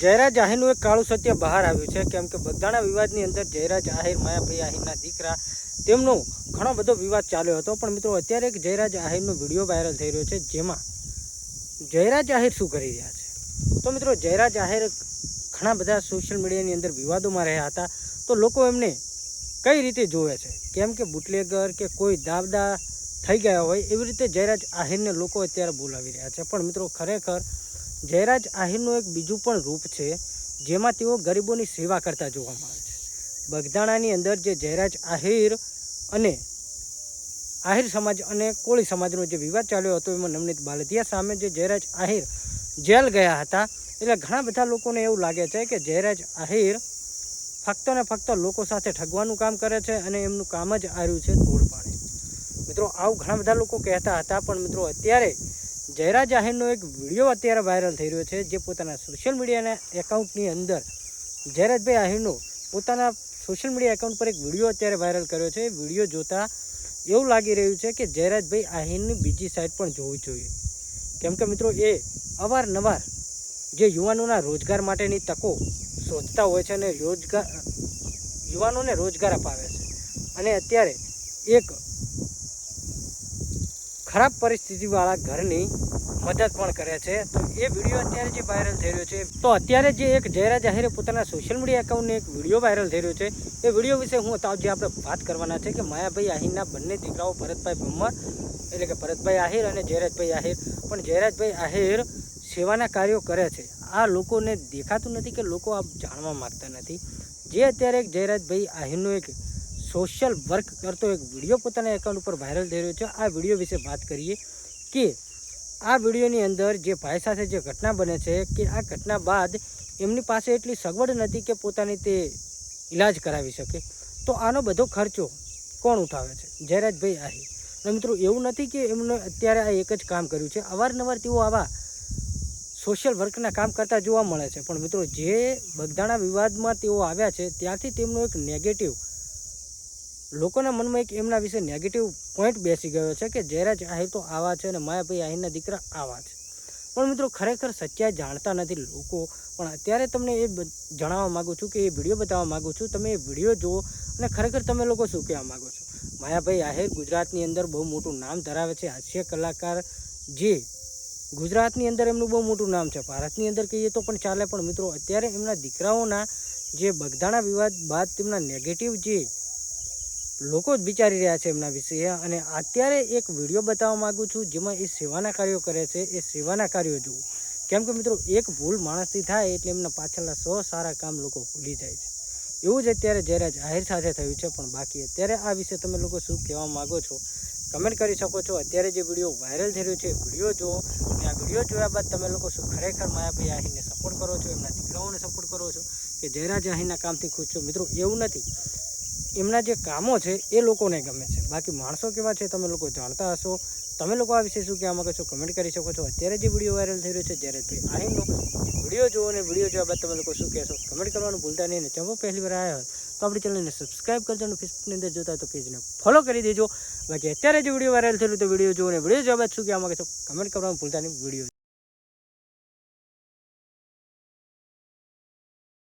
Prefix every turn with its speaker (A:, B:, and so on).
A: જયરાજ આહિરનું એક કાળું સત્ય બહાર આવ્યું છે, કેમ કે બગદાણા વિવાદની અંદર જયરાજ આહિર માયાભાઈ આહિરના દીકરા તેમનો ઘણો બધો વિવાદ ચાલ્યો હતો। પણ મિત્રો અત્યારે એક જયરાજ આહિરનો વિડીયો વાયરલ થઈ રહ્યો છે, જેમાં જયરાજ આહિર શું કરી રહ્યા છે। તો મિત્રો જયરાજ આહિર ઘણા બધા સોશિયલ મીડિયાની અંદર વિવાદોમાં રહ્યા હતા, તો લોકો એમને કઈ રીતે જોવે છે, કેમ કે બુટલેગર કે કોઈ દાવદા થઈ ગયા હોય એવી રીતે જયરાજ આહિરને લોકો અત્યારે બોલાવી રહ્યા છે। પણ મિત્રો ખરેખર જયરાજ આહિરનું એક બીજું પણ રૂપ છે, જેમાં તેઓ ગરીબોની સેવા કરતા જોવામાં આવે છે। બગદાણાની અંદર જે જયરાજ આહિર અને આહિર સમાજ અને કોળી સમાજનો જે વિવાદ ચાલ્યો હતો, એમાં નવનીત બાલદિયા સામે જે જયરાજ આહિર જેલ ગયા હતા, એટલે ઘણા બધા લોકોને એવું લાગે છે કે જયરાજ આહિર ફક્ત ને ફક્ત લોકો સાથે ઠગવાનું કામ કરે છે અને એમનું કામ જ આવ્યું છે તોડ પાડે। મિત્રો આવું ઘણા બધા લોકો કહેતા હતા, પણ મિત્રો અત્યારે જયરાજ આહિરનો એક વિડીયો અત્યારે વાયરલ થઈ રહ્યો છે, જે પોતાના સોશિયલ મીડિયાના એકાઉન્ટની અંદર જયરાજભાઈ આહિરનો પોતાના સોશિયલ મીડિયા એકાઉન્ટ પર એક વિડીયો અત્યારે વાયરલ કર્યો છે। વિડીયો જોતા એવું લાગી રહ્યું છે કે જયરાજભાઈ આહિરની બીજી સાઈડ પણ જોવી જોઈએ, કેમ કે મિત્રો એ અવારનવાર જે યુવાનોના રોજગાર માટેની તકો શોધતા હોય છે અને યુવાનોને રોજગાર અપાવે છે, અને અત્યારે એક ખરાબ પરિસ્થિતિવાળા ઘરની મદદ પણ કરે છે। તો એ વિડીયો અત્યારે જે વાયરલ થઈ રહ્યો છે, તો અત્યારે જે એક જયરાજ આહિરે પોતાના સોશિયલ મીડિયા એકાઉન્ટને એક વિડીયો વાયરલ થઈ રહ્યો છે, એ વિડીયો વિશે હું જે આપણે વાત કરવાના છે કે માયાભાઈ આહિરના બંને દીકરાઓ ભરતભાઈ ભમ્મર એટલે કે ભરતભાઈ આહિર અને જયરાજભાઈ આહિર, પણ જયરાજભાઈ આહિર સેવાના કાર્યો કરે છે। આ લોકોને દેખાતું નથી કે લોકો આ જાણવા માગતા નથી। જે અત્યારે એક જયરાજભાઈ આહિરનો એક સોશિયલ વર્ક કરતો એક વિડીયો પોતાના એકાઉન્ટ ઉપર વાયરલ થઈ રહ્યો છે, આ વિડીયો વિશે વાત કરીએ કે આ વિડીયોની અંદર જે ભાઈ સાથે જે ઘટના બને છે કે આ ઘટના બાદ એમની પાસે એટલી સગવડ નથી કે પોતાની તે ઈલાજ કરાવી શકે, તો આનો બધો ખર્ચો કોણ ઉઠાવે છે? જયરાજભાઈ આહિર। અને મિત્રો એવું નથી કે એમને અત્યારે આ એક જ કામ કર્યું છે, અવારનવાર તેઓ આવા સોશિયલ વર્કના કામ કરતા જોવા મળે છે। પણ મિત્રો જે બગદાણા વિવાદમાં તેઓ આવ્યા છે, ત્યાંથી તેમનો એક નેગેટિવ લોકોના મનમાં એક એમના વિશે નેગેટિવ પોઈન્ટ બેસી ગયો છે કે જયરાજ આહિર તો આવા છે અને માયાભાઈ આહિરના દીકરા આવા છે। પણ મિત્રો ખરેખર સચ્ચાઈ જાણતા નથી લોકો। પણ અત્યારે તમને એ જણાવવા માગું છું કે એ વિડીયો બતાવવા માગું છું, તમે એ વિડીયો જુઓ અને ખરેખર તમે લોકો શું કહેવા માગો છો। માયાભાઈ આહિર ગુજરાતની અંદર બહુ મોટું નામ ધરાવે છે, હાસ્ય કલાકાર જે ગુજરાતની અંદર એમનું બહુ મોટું નામ છે, ભારતની અંદર કહીએ તો પણ ચાલે। પણ મિત્રો અત્યારે એમના દીકરાઓના જે બગદાણા વિવાદ બાદ તેમના નેગેટિવ જે લોકો જ વિચારી રહ્યા છે એમના વિશે, અને અત્યારે એક વિડીયો બતાવવા માગું છું જેમાં એ સેવાના કાર્યો કરે છે। એ સેવાના કાર્યો જુઓ, કેમ કે મિત્રો એક ભૂલ માણસથી થાય એટલે એમના પાછળના 100 સારા કામ લોકો ભૂલી જાય છે। એવું જ અત્યારે જયરાજ આહિર સાથે થયું છે। પણ બાકી અત્યારે આ વિશે તમે લોકો શું કહેવા માગો છો કમેન્ટ કરી શકો છો। અત્યારે જે વિડીયો વાયરલ થઈ રહ્યો છે વિડીયો જુઓ, અને આ વિડીયો જોયા બાદ તમે લોકો શું ખરેખર માયાભાઈ આહિરને સપોર્ટ કરો છો, એમના દીકરાઓને સપોર્ટ કરો છો કે જયરાજ આહિરના કામથી ખુશ છો? મિત્રો એવું નથી, એમના જે કામો છે એ લોકોને ગમે છે, બાકી માણસો કેવા છે તમે લોકો જાણતા હશો। તમે લોકો આ વિશે શું કહેવા માગો છો કમેન્ટ કરી શકો છો। અત્યારે જે વિડીયો વાયરલ થઈ રહ્યો છે જયરાજભાઈ આહિરનો, વિડીયો જુઓ અને વિડીયો જોયા બાદ તમે લોકો શું કહેશો કમેન્ટ કરવાનું ભૂલતા નહીં। અને ચેનલ પહેલી વાર આવ્યા હોય તો આપણી ચેનલને સબસ્ક્રાઈબ કરજો, અને ફેસબુકની અંદર જોતા હોય તો પેજને ફોલો કરી દેજો। બાકી અત્યારે જે વિડીયો વાયરલ થયેલું તો વિડીયો જુઓ અને વિડીયો જોયા બાદ શું કહેવા માગો છો કમેન્ટ કરવાનું ભૂલતા નહીં। વિડીયો